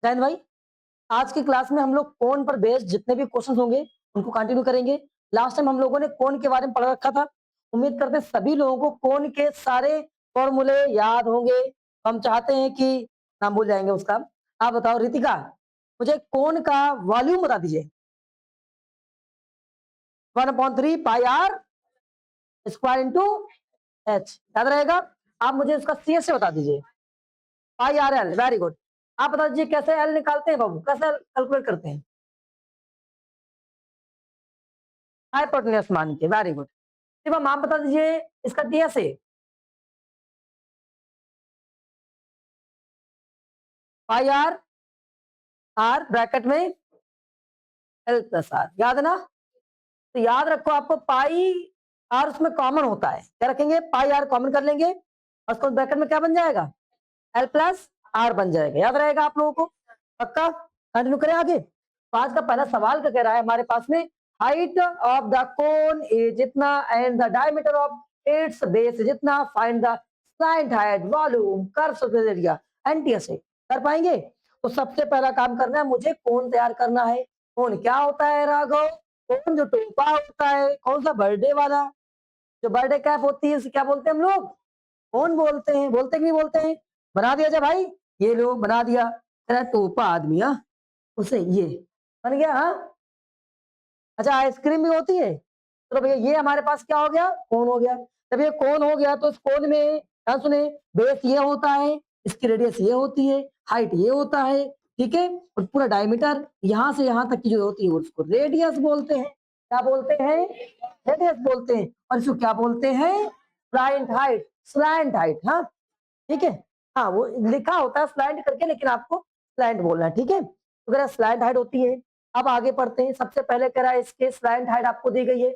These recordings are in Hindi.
जैन भाई, आज की क्लास में हम लोग कोन पर बेस्ड जितने भी क्वेश्चन होंगे उनको कंटिन्यू करेंगे। लास्ट टाइम हम लोगों ने कोन के बारे में पढ़ रखा था। उम्मीद करते हैं सभी लोगों को कोन के सारे फॉर्मूले याद होंगे। हम चाहते हैं कि नाम भूल जाएंगे उसका। आप बताओ रितिका, मुझे कोन का वॉल्यूम बता दीजिए। 1/3 pi r square into H, याद रहेगा। आप मुझे उसका सी एस से बता दीजिए। पाई आर एल, वेरी गुड। आप बता दीजिए कैसे एल निकालते हैं बाबू, कैसे कैलकुलेट करते हैं। हाइपोटेन्यूस मान के, वेरी गुड। शिवम आप बता दीजिए इसका टीएस है। पाई आर, आर ब्रैकेट में एल प्लस आर, याद है ना। तो याद रखो आपको पाई आर उसमें कॉमन होता है, क्या रखेंगे पाई आर कॉमन कर लेंगे और उसको ब्रैकेट में क्या बन जाएगा एल प्लस आर बन जाएगा, याद रहेगा आप लोगों को। पक्का, कंटिन्यू करें आगे। तो आज का पहला सवाल क्या कह रहा है हमारे पास में, height of the cone is जितना and the diameter of its base जितना, find the slant height volume curve surface area NTS है। कर पाएंगे। तो सबसे पहला काम करना है, मुझे कोन तैयार करना है। कोन क्या होता है राघव, कोन जो टोपा होता है, कौन सा बर्थडे वाला, जो बर्थडे कैप होती है उसे क्या बोलते हैं हम लोग, कोन बोलते हैं। बोलते कि नहीं बोलते हैं। बना दिया जाए भाई, ये लो बना दिया, तेरा टोपा आदमी। हाँ, उसे ये बन गया। हाँ, अच्छा आइसक्रीम भी होती है। चलो भैया ये हमारे पास क्या हो गया, कोन हो गया। जब ये कोन हो गया तो इस कोन में क्या सुने, बेस ये होता है, इसकी रेडियस ये होती है, हाइट ये होता है, ठीक है। और पूरा डायमीटर यहाँ से यहाँ तक की जो होती है उसको रेडियस बोलते हैं। क्या बोलते हैं, रेडियस बोलते हैं। और इसको क्या बोलते हैं, स्लाइंट हाइट, स्लैंट हाइट। हाँ ठीक है। हाँ वो लिखा होता है स्लैंट करके, लेकिन आपको स्लैंट बोलना है, ठीक है। तो अगर स्लैंट हाइट होती है। अब आगे पढ़ते हैं। सबसे पहले कह रहा है इसके स्लैंट हाइट आपको दी गई है,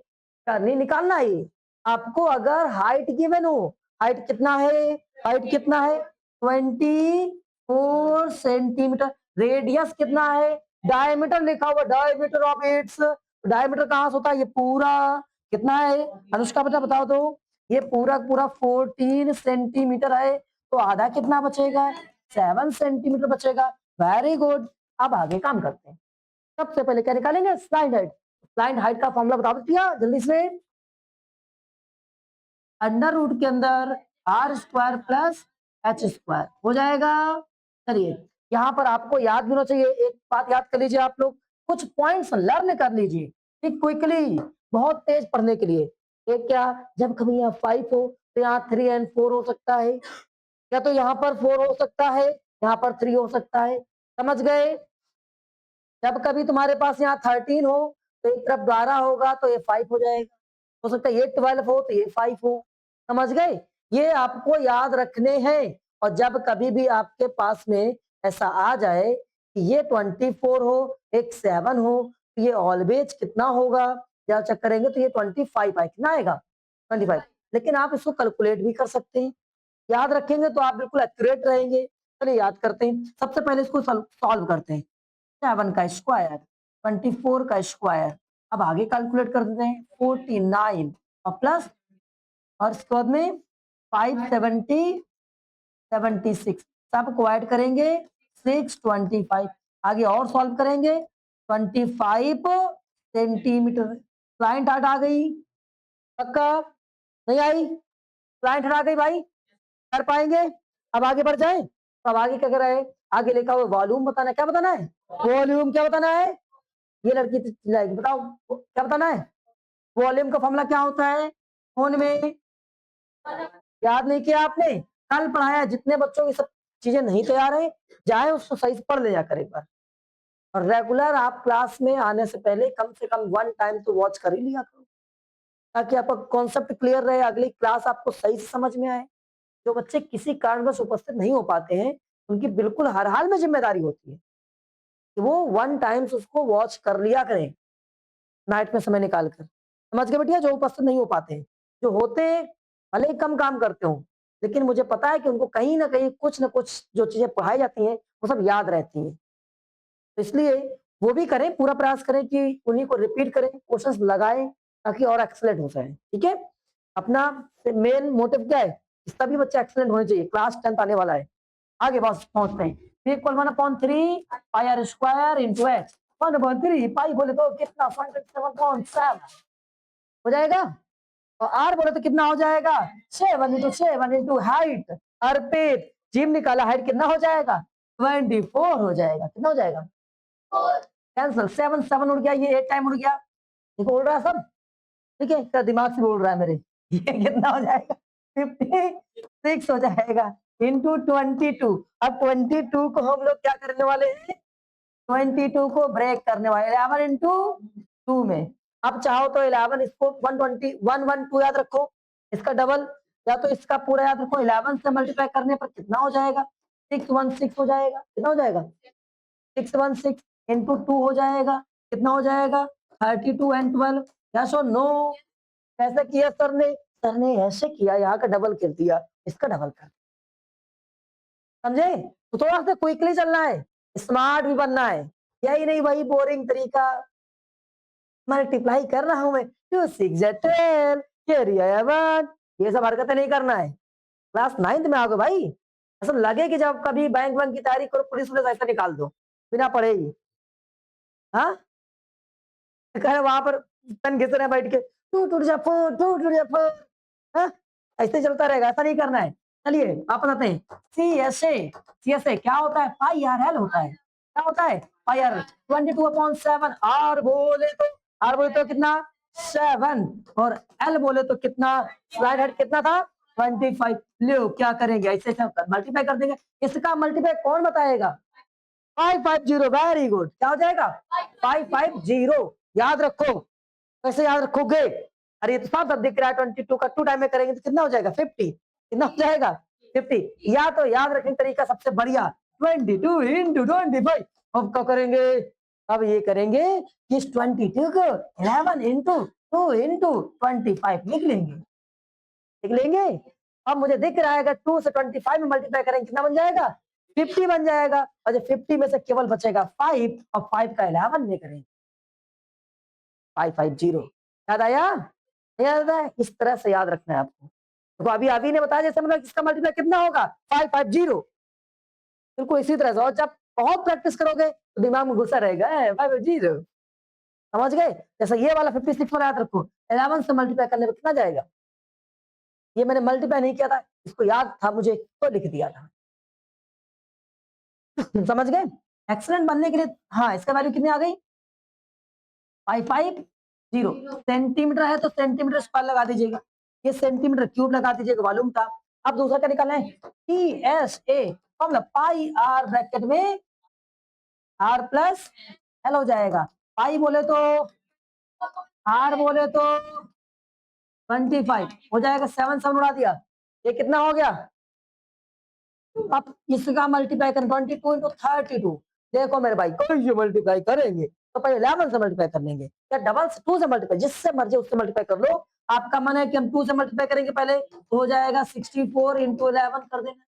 करनी निकालना है ये आपको। अगर हाइट गिवन हो, हाइट कितना है, हाइट कितना है 24 सेंटीमीटर, रेडियस कितना है, डायमीटर लिखा हुआ, डायमीटर ऑफ इट्स, डायमीटर कहां से होता है, ये पूरा कितना है अनुष्का बेटा बताओ तो, ये पूरा पूरा 14 सेंटीमीटर है। तो आधा कितना बचेगा, 7 सेंटीमीटर बचेगा। Very good. अब आगे काम करते हैं। सबसे पहले क्या निकालेंगे, स्लाइड हाइट। स्लाइड हाइट का फॉर्मूला बता दिया जल्दी से, अंडर रूट के अंदर r square plus h square हो जाएगा। चलिए यहाँ पर आपको याद भी होना चाहिए, एक बात याद कर लीजिए आप लोग, कुछ पॉइंट्स लर्न कर लीजिए ठीक क्विकली, बहुत तेज पढ़ने के लिए। एक क्या, जब कभी यहाँ 5 हो तो यहाँ 3 and 4 हो सकता है, या तो यहाँ पर 4 हो सकता है, यहाँ पर 3 हो सकता है, समझ गए। जब कभी तुम्हारे पास यहाँ 13 हो तो एक तरफ 12 होगा तो ये 5 हो जाएगा, हो सकता है ये 12 हो तो ये 5 हो, समझ गए। ये आपको याद रखने हैं। और जब कभी भी आपके पास में ऐसा आ जाए कि ये 24 हो, एक 7 हो, तो ये ऑलवेज कितना होगा, या चेक करेंगे तो ये 25 आए, कितना आएगा 25। लेकिन आप इसको कैलकुलेट भी कर सकते हैं, याद रखेंगे तो आप बिल्कुल एक्यूरेट रहेंगे। चलिए याद करते हैं। सबसे पहले इसको सॉल्व करते हैं। 7 का स्क्वायर, 24 का स्क्वायर, अब आगे कैलकुलेट कर देते हैं 49 और प्लस, और इसके बाद में 570 76, सबको ऐड करेंगे 625, आगे और सॉल्व करेंगे 25 सेंटीमीटर। क्लाइंट हार्ट आ गई, पक्का नहीं आई, क्लाइंट हार्ट आ गई भाई, कर पाएंगे। अब आगे बढ़ जाए। तो अब आगे क्या कर रहा है, आगे लिखा हुआ वॉल्यूम बताना है, क्या बताना है, वॉल्यूम क्या बताना है, ये लड़की चिल्लाएगी, बताओ क्या बताना है। वॉल्यूम का फॉर्मूला क्या होता है, फोन में याद नहीं किया आपने, कल पढ़ाया। जितने बच्चों की सब चीजें नहीं तैयार है, जाए उसको सही से पढ़ ले जाकर एक बार। और रेगुलर आप क्लास में आने से पहले कम से कम 1 टाइम तो वॉच कर ही लिया करो, ताकि आपका कॉन्सेप्ट क्लियर रहे, अगली क्लास आपको सही से समझ में आए। जो बच्चे किसी कारणवश उपस्थित नहीं हो पाते हैं, उनकी बिल्कुल हर हाल में जिम्मेदारी होती है कि वो 1 टाइम्स उसको वॉच कर लिया करें, नाइट में समय निकाल कर। समझ गए बेटिया, जो उपस्थित नहीं हो पाते हैं, जो होते हैं भले ही कम काम करते हो, लेकिन मुझे पता है कि उनको कहीं ना कहीं कुछ ना कुछ जो चीजें पढ़ाई जाती हैं वो सब याद रहती हैं। तो इसलिए वो भी करें, पूरा प्रयास करें कि उन्हीं को रिपीट करें, क्वेश्चंस लगाएं, ताकि और एक्सलेंट हो जाए, ठीक है। अपना मेन मोटिव क्या है, सभी बच्चे एक्सलेंट होने चाहिए, क्लास 10th आने वाला है। आगे बस पहुंचते हैं। Equal 1/3 pi r square into h. 1/3 pi बोले तो कितना 127.7 हो जाएगा, और आर बोले तो कितना हो जाएगा 7 इंटू हाइट। अर्पित जिम निकाला, हाइट कितना हो जाएगा 24 हो जाएगा। कितना हो जाएगा कैंसल, 7 7 उड़ गया, ये 8 टाइम उड़ गया, देखो उड़ रहा है सब, ठीक है, क्या दिमाग से उड़ रहा है मेरे। ये कितना हो जाएगा 56 हो जाएगा इंटू 22। अब 22 को हम लोग क्या करने वाले हैं 22 को ब्रेक करने वाले 11 इंटू 2 में। अब चाहो तो 11 इसको 120 112 याद रखो, इसका डबल, या तो इसका पूरा याद रखो। 11 से मल्टीप्लाई करने पर कितना हो जाएगा 616 हो जाएगा। कितना हो जाएगा 616 इंटू 2 हो जाएगा, कितना हो जाएगा 32 एंड 12। यस और नो, कैसे किया सर ने, सर ने ऐसे किया, यहाँ का डबल कर दिया, इसका डबल कर, समझे। तो थोड़ा सा क्विकली चलना है, स्मार्ट भी बनना है, यही नहीं वही बोरिंग तरीका। मल्टीप्लाई कर रहा हूं मैं 2 6 12 11, ये सब हरकतें नहीं करना है। क्लास 9th में आओगे भाई, ऐसा लगे कि जब कभी बैंक की तैयारी करो पुलिस ऐसा निकाल दो बिना पढ़े ही। हाँ, वहां पर पेन घिस रहे हैं बैठ के, टू टूट जा फोर, टू टूट जा फोर, हाँ? ऐसे चलता रहेगा, ऐसा नहीं करना है। चलिए वापस आते हैं, CSA क्या होता है पाई आर एल होता है। क्या होता है पाई आर 22/7। आर बोले तो कितना 7, और एल बोले तो कितना, स्लाइड हेड कितना था 25। लो क्या करेंगे, ऐसे मल्टीप्लाई कर देंगे। इसका मल्टीप्लाई कौन बताएगा 550, वेरी गुड। क्या हो जाएगा 550, याद रखो। कैसे याद रखोगे, अरे ये तो साफ साफ दिख रहा है 22 का 2 टाइम में करेंगे तो कितना हो जाएगा 50। कितना हो जाएगा 50, या तो याद रखने का तरीका सबसे बढ़िया 22 इंटू 25। अब क्या करेंगे, अब ये करेंगे कि इस 22 को 11 इंटू 2 इंटू 25 लिख लेंगे। अब मुझे दिख रहा है अगर 2 से 25 में मल्टीप्लाई करेंगे कितना बन जाएगा 50 बन जाएगा, और जब 50 में से केवल बचेगा 5, और 5 का 11 में करेंगे 550। याद आया, याद है, इस तरह से याद रखना है आपको। तो अभी ने बताया जैसे, मतलब इसका मल्टीप्लाई कितना होगा 550, बिल्कुल इसी तरह से। और जब बहुत प्रैक्टिस करोगे तो दिमाग में घुसा रहेगा 550, समझ गए। जैसे ये वाला 56 वाला याद रखो, 11 से मल्टीप्लाई करने पर कितना जाएगा, ये मैंने मल्टीप्लाई नहीं किया था, इसको याद था मुझे तो लिख दिया था। समझ गए, एक्सीलेंट बनने के लिए। हाँ, इसका वैल्यू कितनी आ गई 550। सेंटीमीटर है तो सेंटीमीटर स्क्वायर लगा दीजिएगा, ये सेंटीमीटर क्यूब लगा दीजिएगा, मालूम था। अब दूसरा क्या निकालना है TSA, formula pi r bracket में आर प्लस एल हो जाएगा। पाई बोले तो आर बोले तो 25 हो जाएगा, 7 7 उड़ा दिया, ये कितना हो गया। अब इसका मल्टीप्लाई करें 22 इंटू 32। देखो मेरे भाई, कोई मल्टीप्लाई करेंगे तो पहले 11 से मल्टीप्लाई कर लेंगे, या डबल से 2 से मल्टीप्लाई, जिससे मर्जी उससे मल्टीप्लाई कर लो। आपका मन है कि हम 2 से मल्टीप्लाई करेंगे पहले, तो हो जाएगा 64 इंटू 11 कर देना,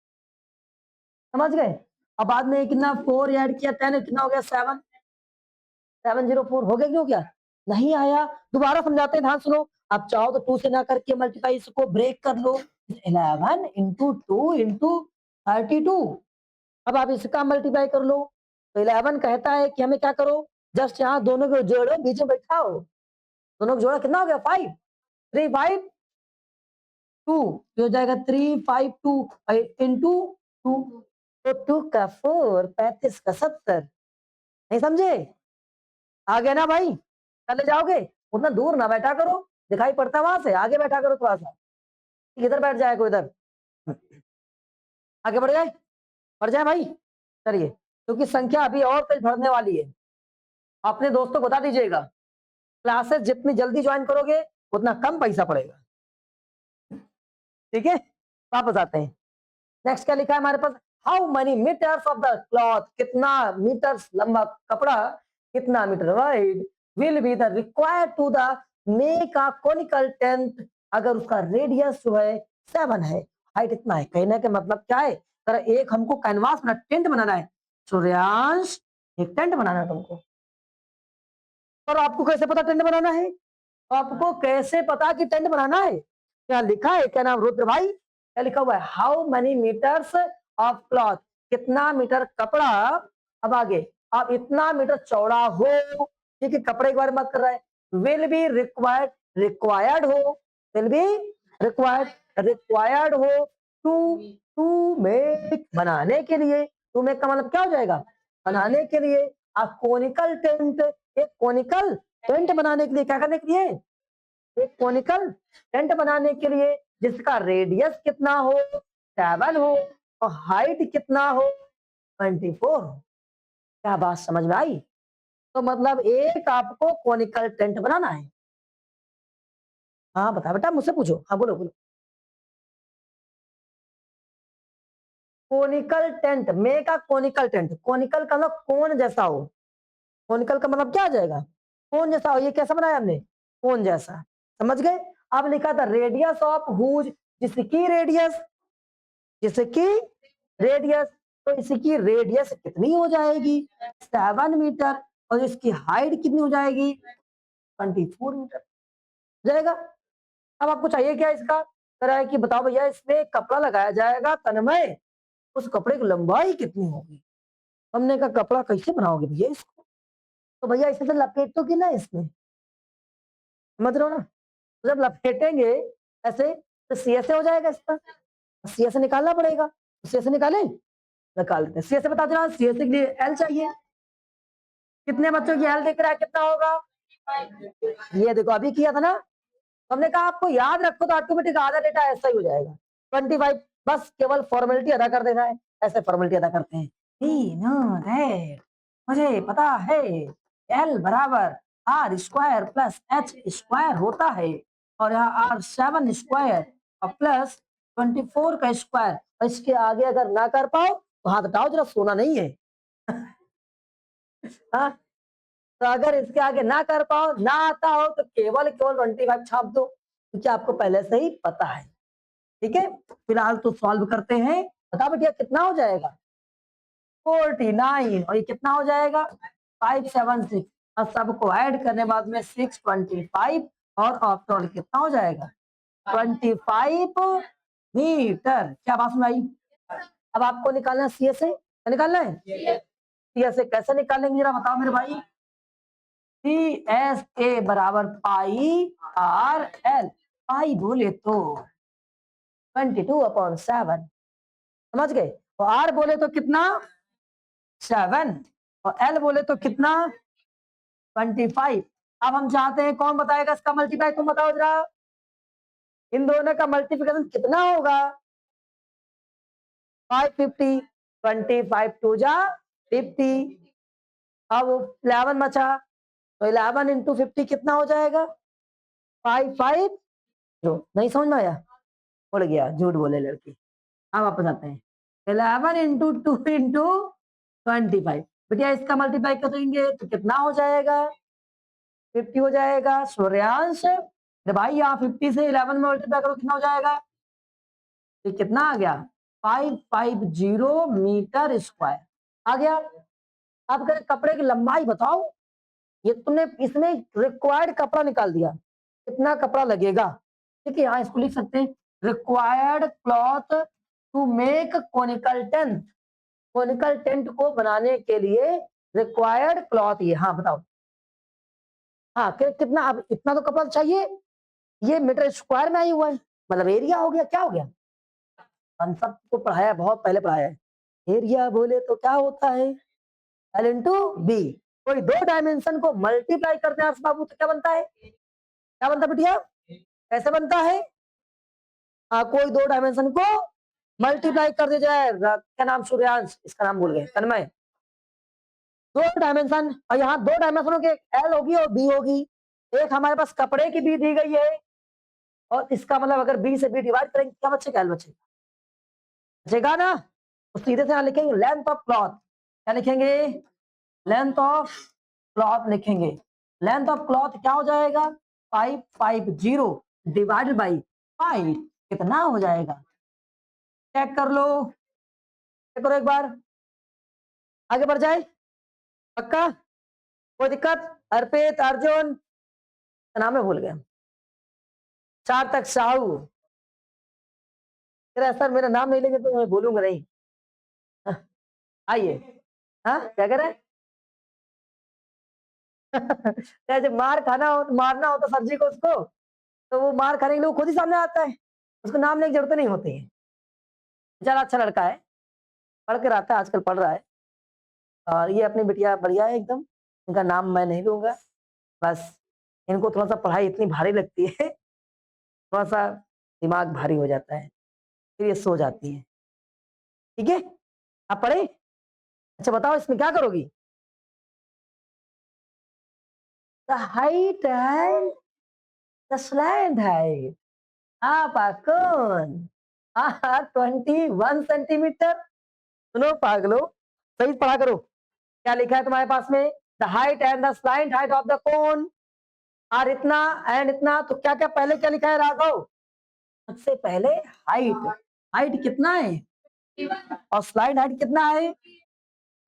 समझ गए। अब बाद में कितना 4 ऐड किया 10, कितना हो गया 7 704 हो गया, क्यों क्या नहीं आया, दोबारा समझाते हैं, ध्यान सुनो। आप चाहो तो 2 से ना करके मल्टीप्लाई इसको ब्रेक कर लो, 11 इंटू 2 इंटू 32। अब आप इसका मल्टीप्लाई कर लो, तो 11 कहता है कि हमें क्या करो, जस्ट यहाँ दोनों को जोड़ो, बीच में बैठाओ, दोनों को जोड़ा, कितना हो गया 5 3 5 2, हो जाएगा 352 इंटू 2, तो 2 का 4, 35 का 70। नहीं समझे, आ गया ना भाई, चले जाओगे, उतना दूर ना बैठा करो, दिखाई पड़ता वहां से, आगे बैठा करो थोड़ा सा, इधर बैठ जाएगा, इधर आगे बढ़ जाए, बढ़ जाए भाई। चलिए, क्योंकि संख्या अभी और तेज बढ़ने वाली है, अपने दोस्तों को बता दीजिएगा, क्लासेस जितनी जल्दी ज्वाइन करोगे उतना कम पैसा पड़ेगा, ठीक है। वापस आते हैं, नेक्स्ट क्या लिखा है हमारे पास, how many metres of the cloth, कितना मीटर्स लंबा कपड़ा, कितना metre wide will be the required to the make a conical tent, अगर उसका रेडियस जो है 7 है, हाइट इतना है, कहने का मतलब क्या है, सर एक हमको कैनवास में टेंट बनाना है, सूर्यांश एक टेंट बनाना है तुमको, और आपको कैसे पता टेंट बनाना है, आपको कैसे पता कि टेंट बनाना है, क्या लिखा है, क्या नाम रुद्र भाई, क्या लिखा हुआ है, how many metres of cloth, कितना मीटर कपड़ा, अब आगे आप इतना मीटर चौड़ा हो, ठीक है, कपड़े के बारे में बात कर रहा है, विल बी रिक्वायर्ड, रिक्वायर्ड हो, विल बी रिक्वायर्ड हो टू टू मेक, बनाने के लिए, टू मेक का मतलब क्या हो जाएगा, बनाने के लिए, आ कोनिकल टेंट, एक कोनिकल टेंट बनाने के लिए, क्या करने के लिए, एक कोनिकल टेंट बनाने के लिए जिसका रेडियस कितना हो, 7 हो, और हाइट कितना हो, 24 हो। क्या बात समझ में आई? तो मतलब एक आपको कोनिकल टेंट बनाना है। हाँ बता बेटा, मुझसे पूछो, हाँ बोलो बोलो। कोनिकल टेंट, मे का कोनिकल टेंट, कोनिकल का मतलब कोन जैसा हो, कोनिकल का मतलब क्या आ जाएगा, कोन जैसा हो। ये कैसा बनाया हमने, कोन जैसा, समझ गए। अब लिखा था रेडियस ऑफ हुज, जिसकी रेडियस, जिसकी रेडियस, तो इसकी रेडियस कितनी हो जाएगी, 7 मीटर, और इसकी हाइट कितनी हो जाएगी, 24 मीटर हो जाएगा। अब आपको चाहिए क्या इसका, कह रहा है कि बताओ भैया इसमें कपड़ा लगाया जाएगा तन्मय, उस कपड़े की लंबाई कितनी होगी। हमने कहा कपड़ा कैसे बनाओगे भैया इसको, तो भैया इसे तो लपेटो की ना इसमें, समझ रहे हो ना, तो जब लपेटेंगे ऐसे तो सी ऐसे हो जाएगा इसका, सी ऐसे निकालना पड़ेगा, सी ऐसे निकाले, निकाल देते हैं। सी ऐसे बता देना, सी ऐसे के लिए एल चाहिए, कितने बच्चों की एल दिख रहा है, कितना होगा, ये देखो अभी किया था ना, हमने कहा आपको याद रखो तो ऑटोमेटिक आधा डेटा ऐसा ही हो जाएगा, 25, बस केवल फॉर्मेलिटी अदा कर देना है, ऐसे फॉर्मेलिटी अदा करते हैं। ही नो दैट, मुझे पता है एल बराबर r square plus h square होता है, और यहाँ आर 7 स्क्वायर और प्लस 24 का स्क्वायर, और इसके आगे अगर ना कर पाओ तो हाथ हटाओ, जरा सोना नहीं है। हाँ, तो अगर इसके आगे ना कर पाओ, ना आता हो, तो केवल केवल 25 छाप दो, क्योंकि आपको पहले से ही पता है। ठीक है, फिलहाल तो सॉल्व करते हैं, बता बेटिया कितना हो जाएगा, 49, और ये कितना हो जाएगा, 576, और सबको ऐड करने बाद में 625, और आफ्टर कितना हो जाएगा, 25 मीटर। क्या बात सुनाई? अब आपको निकालना है सी से, क्या निकालना है, सी से कैसे निकालेंगे जरा बताओ मेरे भाई। सी एस ए बराबर पाई आर एल, पाई बोले तो 22/7, समझ गए, और आर बोले तो कितना, 7, और एल बोले तो कितना, 25। अब हम चाहते हैं कौन बताएगा इसका मल्टीप्लाई, तुम बताओ जरा, इन दोनों का मल्टीप्लिकेशन कितना होगा, 550, 25 टू जा 50, अब 11 बचा, तो 11 इंटू 50 कितना हो जाएगा, 550। नहीं समझ में आया, उड़ गया, झूठ बोले लड़की। अब वापस आते हैं, 11 इंटू 2 इंटू 25, बेटिया इसका मल्टीप्लाई करेंगे तो कितना हो जाएगा, 50 हो जाएगा। सूर्यांश भाई यहाँ 50 से 11 में मल्टीप्लाई करो कितना हो जाएगा, तो कितना आ गया, 550 मीटर स्क्वायर आ गया। अब करें कपड़े की लंबाई बताओ, ये तुमने इसमें रिक्वायर्ड कपड़ा निकाल दिया, कितना कपड़ा लगेगा, ठीक है, यहाँ इसको लिख सकते हैं, required cloth to make conical tent, conical tent को बनाने के लिए रिक्वायर्ड क्लॉथ, ये हाँ बताओ, हाँ कितना, अब इतना तो कपड़ा चाहिए, ये मीटर स्क्वायर में आई हुआ है, मतलब एरिया हो गया, क्या हो गया, हम सबको पढ़ाया, बहुत पहले पढ़ाया है, एरिया बोले तो क्या होता है, एल इंटू बी। कोई दो डायमेंशन को मल्टीप्लाई करते हैं बाबू तो क्या बनता है, क्या बनता है बिटिया, कैसे बनता है, कोई दो डायमेंशन को मल्टीप्लाई कर दिया जाए, क्या नाम, सूर्यांश, इसका नाम भूल गए, तन्मय, दो डायमेंशन, और यहाँ दो डायमेंशनों के एल होगी और बी होगी, एक हमारे पास कपड़े की बी दी गई है, और इसका मतलब अगर बी से बी डिवाइड करेंगे क्या बचेगा, एल बचेगा, बचेगा ना, तो सीधे से यहाँ लिखेंगे लेंथ ऑफ क्लॉथ, क्या लिखेंगे, लेंथ ऑफ क्लॉथ लिखेंगे, लेंथ ऑफ क्लॉथ क्या हो जाएगा, 550 डिवाइडेड बाई 5, कितना हो जाएगा, चेक कर लो, चेक करो एक बार, आगे बढ़ जाए, पक्का, कोई दिक्कत, अर्पित, अर्जुन, नाम है भूल गया, 4 तक साहू, तेरा सर मेरा नाम नहीं लेंगे तो मैं बोलूंगा नहीं। आइए। हाँ क्या कह रहे हैं? जैसे मार खाना हो, मारना हो तो सर जी को उसको, तो वो मार खाने के लिए वो खुद ही सामने आता है, उसको नाम लेने की जरूरत नहीं होती है। बेचारा अच्छा लड़का है, पढ़ के रहता है, आजकल पढ़ रहा है। और ये अपनी बिटिया बढ़िया है एकदम, इनका नाम मैं नहीं लूंगा। बस इनको थोड़ा सा पढ़ाई इतनी भारी लगती है, थोड़ा सा दिमाग भारी हो जाता है, फिर ये सो जाती है। ठीक है, आप पढ़े? अच्छा बताओ इसमें क्या करोगी? The height and the slant height. आपा कौन? 21 सेंटीमीटर। सुनो पागलो, सही पढ़ा करो। क्या लिखा है तुम्हारे पास में? The height and the slant height of the cone are इतना एंड इतना। तो क्या क्या पहले क्या लिखा है राघव? सबसे पहले हाइट, हाइट कितना है और स्लाइड हाइट कितना है?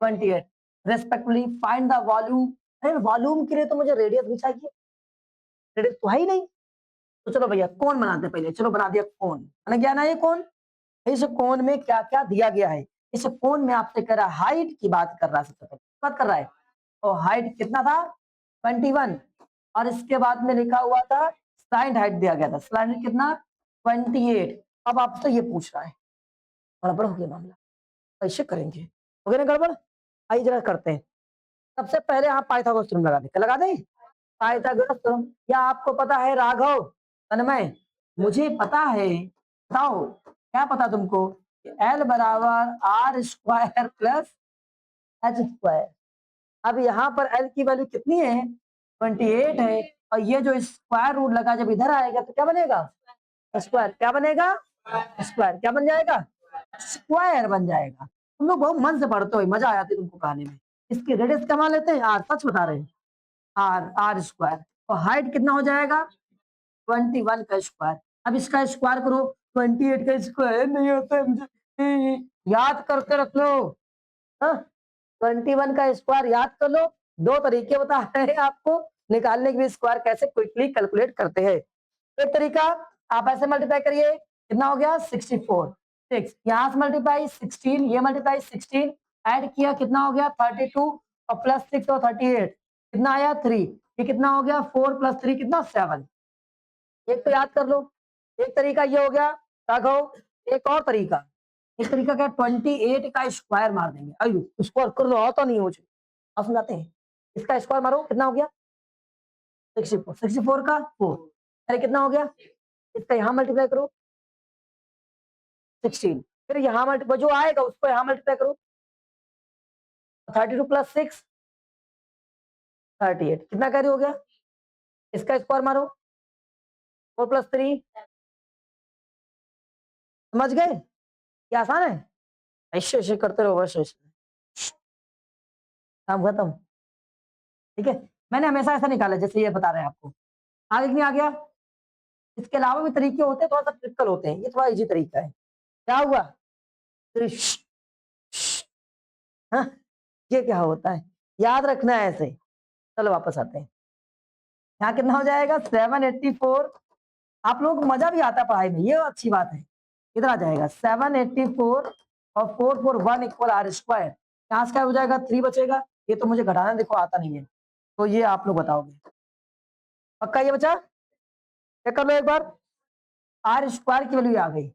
28। Respectively find the volume. अरे वॉल्यूम के लिए तो मुझे रेडियस भी चाहिए, रेडियस तो है ही नहीं। तो चलो भैया कौन बनाते हैं पहले। चलो बना दिया कौन, बना गया ना ये कौन। इस कोण में क्या क्या दिया गया है? इस कोण में आपसे कह रहा है हाइट की बात कर रहा है, सबसे पहले बात कर रहा है। और हाइट कितना था? 21। और इसके बाद में लिखा हुआ था स्लाइड हाइट दिया गया था, स्लाइड हाइट कितना? 28। अब आपसे ये पूछ रहा है, गड़बड़ हो गया मामला, कैसे करेंगे? हो गया ना गड़बड़? आइए जरा करते हैं। सबसे पहले आप पाइथागोरस थ्योरम लगा दें, लगा दें पाइथागोरस थ्योरम। या आपको पता है राघव, तन्मय, मुझे पता है, बताओ क्या पता तुमको? एल बराबर r square plus h square. अब यहाँ पर एल की वैल्यू कितनी है? 28 है। और ये जो स्क्वायर रूट लगा जब इधर आएगा तो क्या बनेगा? स्क्वायर। क्या बनेगा? स्क्वायर। क्या बन जाएगा? स्क्वायर बन जाएगा। तुम लोग बहुत मन से पढ़ते हो, मजा आ जाती है तुमको कहानी में। इसकी रेडियस क्या मान लेते हैं? आर, सच बता रहे हैं, आर, आर स्क्वायर। और हाइट कितना हो जाएगा? 21 का स्क्वायर। अब इसका स्क्वायर करो, 28 का स्क्वायर नहीं होता है मुझे, याद करके रख लो। हाँ, 21 का स्क्वायर याद कर लो। दो तरीके बता रहे हैं आपको निकालने के लिए, स्क्वायर कैसे क्विकली कैलकुलेट करते हैं। एक तरीका, आप ऐसे मल्टीप्लाई करिए, कितना हो गया? 64। 6 यहाँ से मल्टीप्लाई 16, ये मल्टीप्लाई 16, ऐड किया कितना हो गया? 32। और प्लस 6 और 38 कितना आया? 3। ये कितना हो गया? 4 प्लस 3 कितना? 7। एक तो याद कर लो, एक तरीका ये हो गया राघव। एक और तरीका, इस तरीका क्या? 28 का स्क्वायर मार देंगे। अयो स्क्वायर कर दो, आता नहीं मुझे, आप समझाते हैं। इसका स्क्वायर मारो, कितना हो गया? 64। 64 का 4, अरे कितना हो गया? इसका यहाँ मल्टीप्लाई करो 16, फिर यहाँ मल्टीप्लाई जो आएगा उसको यहाँ मल्टीप्लाई करो। 32 प्लस 6 38, कितना कैरी हो गया? इसका स्क्वायर मारो, 4 प्लस 3। समझ गए? क्या आसान है? ऐसे ऐसे करते रहो, बस ऐसे काम खत्म। ठीक है, मैंने हमेशा ऐसा निकाला जैसे ये बता रहे हैं आपको। आगे नहीं आ गया? इसके अलावा भी तरीके होते हैं, थोड़ा सा ट्रिकल होते हैं, ये थोड़ा इजी तरीका है। क्या हुआ? हाँ, ये क्या होता है, याद रखना है ऐसे। चलो वापस आते हैं। यहाँ कितना हो जाएगा? 784। आप लोग को मजा भी आता है पढ़ाई में, ये अच्छी बात है। कितना आ जाएगा? 784 और 441 इक्वल आर स्क्वायर। यहाँ से क्या हो जाएगा? 3 बचेगा। ये तो मुझे घटाना देखो आता नहीं है, तो ये आप लोग बताओगे। पक्का ये बचा? चेक कर लो एक बार। आर स्क्वायर की वैल्यू आ गई।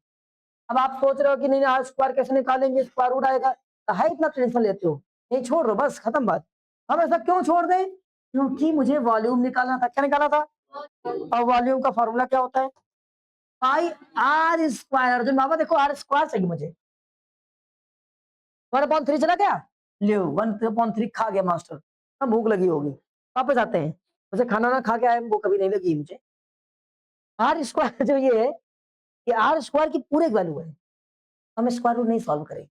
अब आप सोच रहे हो कि नहीं आर स्क्वायर कैसे निकालेंगे, स्क्वायर रूट आएगा। कहा इतना टेंशन लेते हो? नहीं, छोड़ दो, बस खत्म बात। हम ऐसा क्यों छोड़ दें? क्योंकि मुझे वॉल्यूम निकालना था। क्या निकाला था? और वॉल्यूम का फॉर्मूला क्या होता है? पाई आर स्क्वायर। अर्जुन बाबा देखो, आर स्क्वायर चाहिए मुझे। 1/3 चला गया, लियो 1/3 खा गया मास्टर। अब भूख लगी होगी, वापस आते हैं। वैसे खाना ना खा के आए, वो कभी नहीं लगी मुझे। आर स्क्वायर जो ये है, ये आर स्क्वायर की पूरे वैल्यू है। हम स्क्वायर रूट नहीं सॉल्व करेंगे।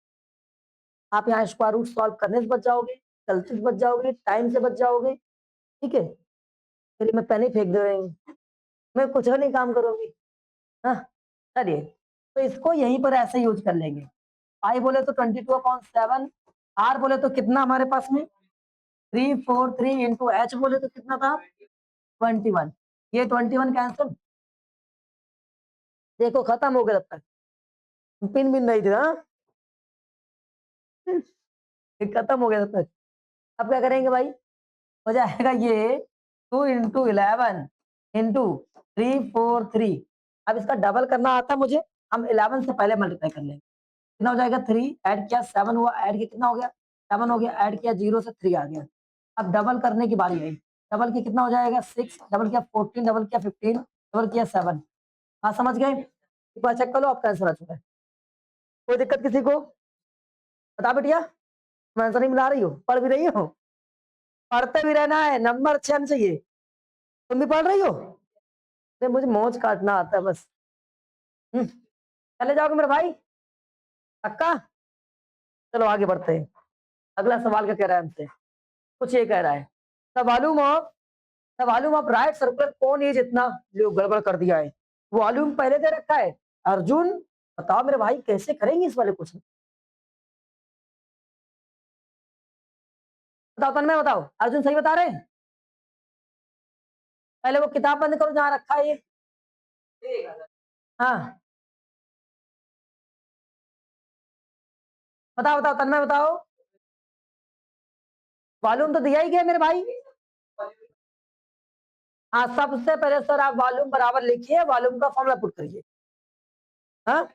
आप यहाँ स्क्वायर रूट सॉल्व करने से बच जाओगे, गलती से बच जाओगे, टाइम से बच जाओगे। ठीक है, फिर मैं पेन ही फेंक दे रही हूँ, मैं कुछ और नहीं काम करूंगी। हाँ, चलिए, तो इसको यहीं पर ऐसे यूज कर लेंगे। आई बोले तो 22/7, आर बोले तो कितना हमारे पास में? 343 इंटू एच बोले तो कितना था? 21। ये 21 कैंसिल, देखो खत्म हो गया। तब तक पिन भी नहीं थी। हाँ, ये खत्म हो गया तब तक। अब क्या करेंगे भाई, हो जाएगा ये 2 इंटू 11 इंटू 343। अब इसका डबल करना आता है मुझे, हम 11 से पहले मल्टीप्लाई कर लेंगे। कितना हो जाएगा 3, ऐड किया 7 हुआ, ऐड किया कितना हो गया 7 हो गया, ऐड किया 0 से 3 आ गया। अब डबल करने की बारी आई, डबल किया कितना हो जाएगा 6, डबल किया 14, डबल किया 15, डबल किया 7। हाँ समझ गए, एक बार चेक कर लो आपका आंसर आ चुका है। कोई दिक्कत किसी को, बता बेटिया, तुम आंसर नहीं मिला रही हो, पढ़ भी रही हो, पढ़ते भी रहना है, नंबर अच्छे आने चाहिए। तुम भी पढ़ रही हो, नहीं मुझे मौज काटना आता है बस। चले जाओगे मेरे भाई, पक्का। चलो आगे बढ़ते हैं, अगला सवाल क्या कह रहा है हमसे, कुछ ये कह रहा है, the volume of right circular कौन है जितना, जो गड़बड़ कर दिया है, वॉल्यूम पहले दे रखा है। अर्जुन बताओ मेरे भाई कैसे करेंगे इस वाले क्वेश्चन, बताओ तन्मय बताओ, अर्जुन सही बता रहे हैं। पहले वो किताब बंद करो जहां रखा है ये, हाँ बताओ बताओ तन्मय बताओ, वॉल्यूम तो दिया ही गया मेरे भाई। हाँ सबसे पहले सर आप वॉल्यूम बराबर लिखिए, वॉल्यूम का फॉर्मूला पुट करिए। हाँ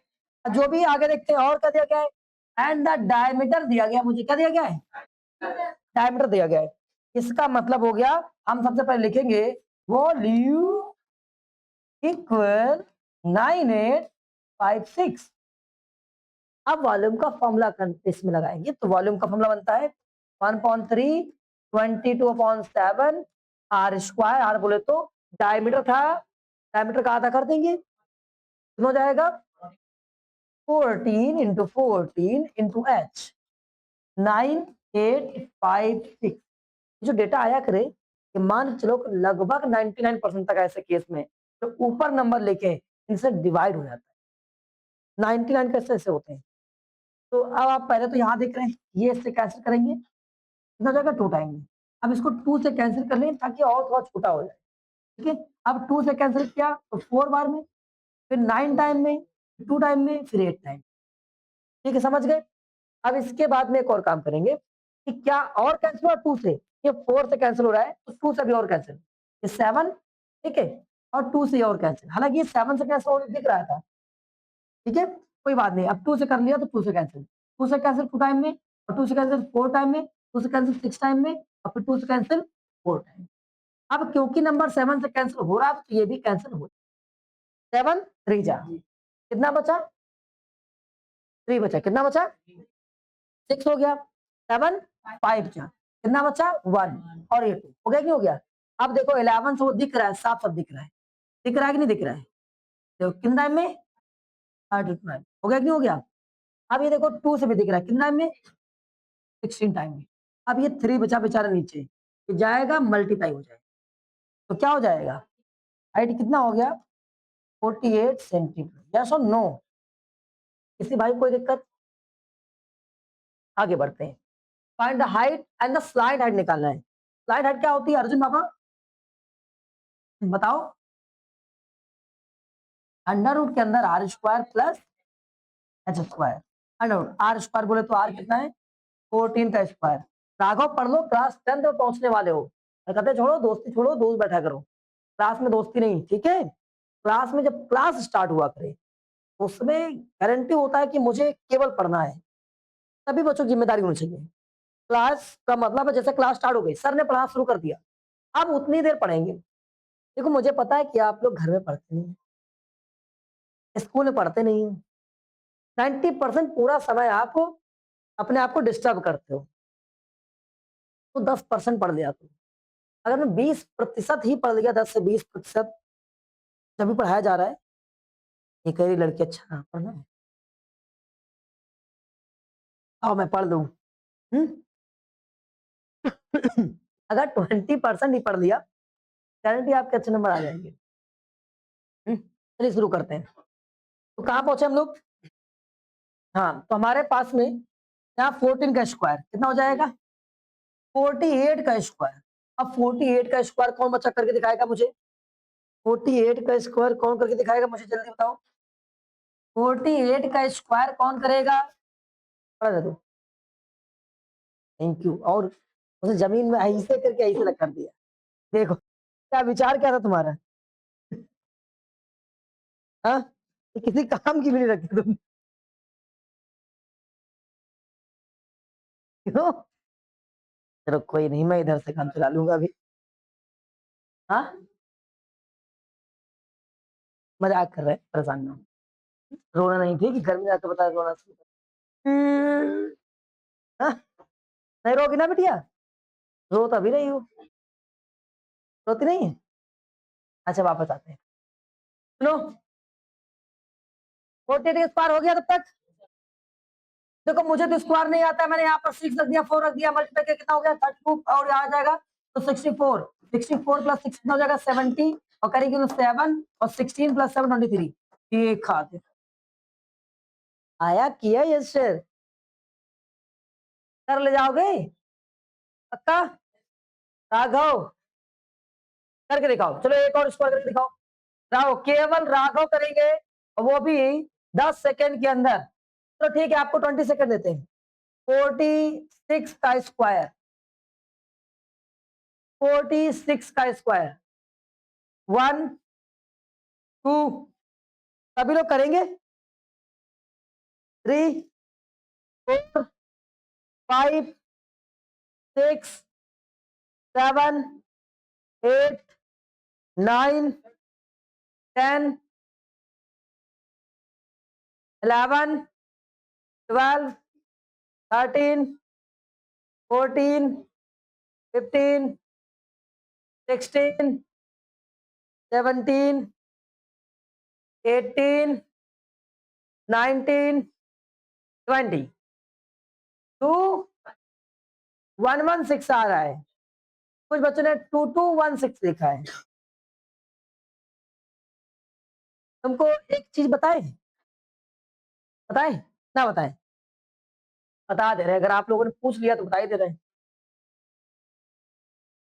जो भी आगे देखते हैं, और क्या दिया गया है, एंड द डायमीटर दिया गया, मुझे क्या दिया गया है, डायमीटर दिया गया है। इसका मतलब हो गया, हम सबसे पहले लिखेंगे वॉल्यूम इक्वल 9856। अब वॉल्यूम का फॉर्मूला इसमें लगाएंगे, तो वॉल्यूम का फॉर्मूला बनता है 1/3 22/7 आर स्क्वायर, आर बोले तो डायमीटर था, डायमीटर का आधा कर देंगे, कितना हो जाएगा 14 इंटू 14 इंटू एच 9856। जो डेटा आया करे कि मान चलो लगभग 99% तक ऐसे केस में तो ऊपर नंबर लेके इनसे डिवाइड हो जाता है, 99 कैसे ऐसे होते हैं। तो अब आप पहले तो यहाँ देख रहे हैं, ये इससे कैंसिल करेंगे, कितना हो जाएगा 2 टाइम में। अब इसको 2 से कैंसिल कर लें ताकि और थोड़ा छोटा हो जाए, ठीक है। अब 2 से कैंसिल किया तो 4 बार में, फिर 9 टाइम में, 2 टाइम में, फिर 8 टाइम, ठीक है समझ गए। अब इसके बाद में एक और काम करेंगे कि क्या और कैंसिल हुआ 2 से, ये 4 से कैंसिल हो रहा है तो 2 से भी और कैंसिल, ये 7, ठीक है, और 2 से और कैंसिल, हालांकि ये 7 से कैंसिल होने दिख रहा था, ठीक है कोई बात नहीं। अब 2 से कर लिया तो 2 से कैंसिल, 2 से कैंसिल 2 टाइम में, और 2 से कैंसिल 4 टाइम में, 2 से कैंसिल 6 टाइम में, और फिर 2 से कैंसिल 4 टाइम। अब क्योंकि नंबर 7 से कैंसिल हो रहा है तो ये भी कैंसिल हो, 7 3 जा, कितना बचा 3 बचा, कितना बचा 6 हो गया, 7 5 जा, कितना बचा 1, और ये 2 हो गया कि हो गया। अब देखो 11 से वो दिख रहा है, साफ साफ दिख रहा है, दिख रहा है कि नहीं दिख रहा है, देखो कितना टाइम में 39 हो गया कि नहीं हो गया। अब ये देखो 2 से भी दिख रहा है, कितना टाइम में 16 टाइम में। अब ये 3 बचा बेचारा नीचे, ये जाएगा मल्टीप्लाई हो जाएगा, तो क्या हो जाएगा, हाइट कितना हो गया 48 सेंटीमीटर, यस और नो, किसी भाई कोई दिक्कत। आगे बढ़ते हैं, find the height and the slide height निकालना है। स्लाइड हाइट क्या होती है अर्जुन बाबा बताओ, अंडर रूट के अंदर r square plus h square, under root r square बोले तो आर कितना है 14 का स्क्वायर। राघव पढ़ लो, क्लास 10 में पहुंचने वाले हो, कहते छोड़ो दोस्ती, छोड़ो दूर बैठा करो, क्लास में दोस्ती नहीं, ठीक है। क्लास में जब क्लास स्टार्ट हुआ करे उसमें गारंटी होता है कि मुझे केवल पढ़ना है, सभी बच्चों की जिम्मेदारी होनी चाहिए। क्लास का मतलब है जैसे क्लास स्टार्ट हो गई, सर ने पढ़ाना शुरू कर दिया, अब उतनी देर पढ़ेंगे। देखो मुझे पता है कि आप लोग घर में पढ़ते नहीं, स्कूल में पढ़ते नहीं, 90% पूरा समय आप अपने आप को डिस्टर्ब करते हो, तो 10% पढ़ लिया तुम। अगर मैं 20% ही पढ़ लिया, 10 से 20% जब भी पढ़ाया जा रहा है, ये कह रही लड़की अच्छा पढ़ना है, आओ मैं पढ़ दूं। अगर 20% ही पढ़ लिया, गारंटी आपके अच्छे नंबर आ जाएंगे। चलिए शुरू करते हैं, तो कहाँ पहुंचे हम लोग, हाँ तो हमारे पास में यहाँ 14 का स्क्वायर कितना हो जाएगा 48 का स्क्वायर। अब 48 का स्क्वायर कौन बच्चा करके दिखाएगा मुझे, 48 का स्क्वायर कौन करके दिखाएगा मुझे जल्दी बताओ, 48 का स्क्वायर कौन करेगा, पढ़ा दे दो थैंक यू। और उसे जमीन में ऐसे करके ऐसे लग कर दिया। देखो क्या विचार क्या था तुम्हारा? हाँ, किसी काम की भी नहीं रखी तुम। क्यों? चलो कोई नहीं, मैं इधर से काम चला लूंगा अभी। हाँ, मजाक कर रहे हैं, परेशान ना हो। रोना नहीं, ठीक है? घर में जाकर बता रोना शुरू कर। हाँ, नहीं रोगी ना बिटिया? रो तो अभी नहीं हो, रोती नहीं है? अच्छा वापस आते हैं। सुनो, 48 स्क्वायर हो गया तब तक। देखो मुझे तो स्क्वायर नहीं आता, मैंने यहाँ पर 6 रख दिया, 4 रख दिया, मल्टीप्लाई करके कितना हो गया 32, और यहाँ आ जाएगा तो 64। 64 प्लस 6 कितना हो जाएगा 70, और करेंगे 7 और 16 प्लस 7 23। ठीक है, आया किया यस सर, कर ले जाओगे पक्का? राघव करके दिखाओ, चलो एक और स्क्वायर करके दिखाओ। राघव, केवल राघव करेंगे, और वो भी 10 सेकेंड के अंदर। तो ठीक है, आपको 20 सेकेंड देते हैं। 46 का स्क्वायर, 46 का स्क्वायर, 1 2, सभी लोग करेंगे, 3 4 5 6 7 8 9 10 11 12 13 14 15 16 17 18 19 20। 2116 आ रहा है, कुछ बच्चों ने 2216 लिखा है। तुमको एक चीज बताए, बताए ना बताए? बता दे रहे, अगर आप लोगों ने पूछ लिया तो बता ही दे रहे।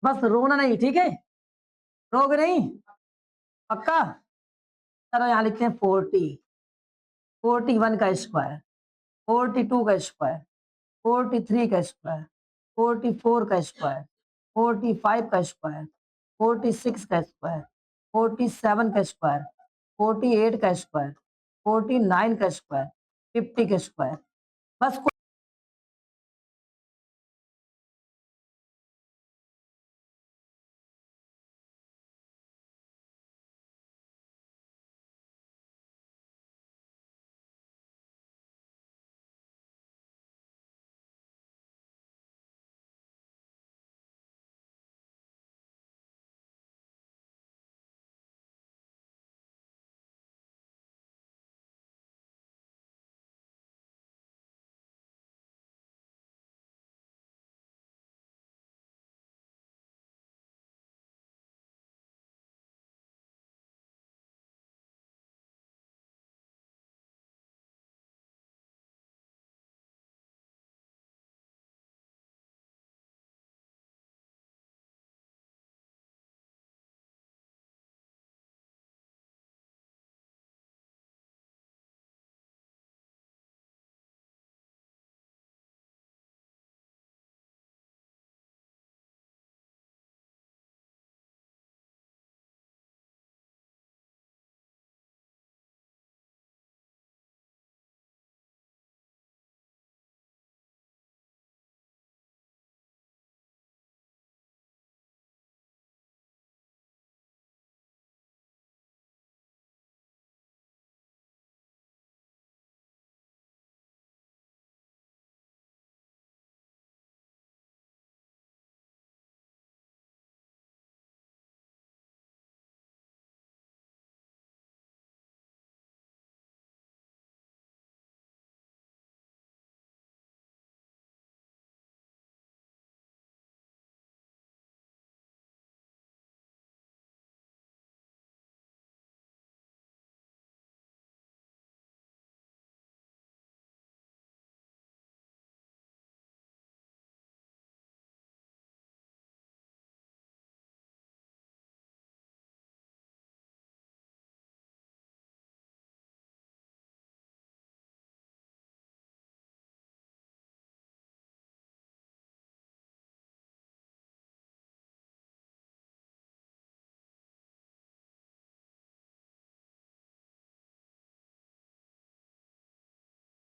बस रोना नहीं, ठीक है? रोगे नहीं पक्का? चलो यहाँ लिखते हैं 40, 41 का स्क्वायर, 42 का स्क्वायर, 43 का स्क्वायर, 44 का स्क्वायर, 45 का स्क्वायर, 46 का स्क्वायर, 47 का स्क्वायर, 48 का स्क्वायर, 49 का स्क्वायर, 50 का स्क्वायर। बस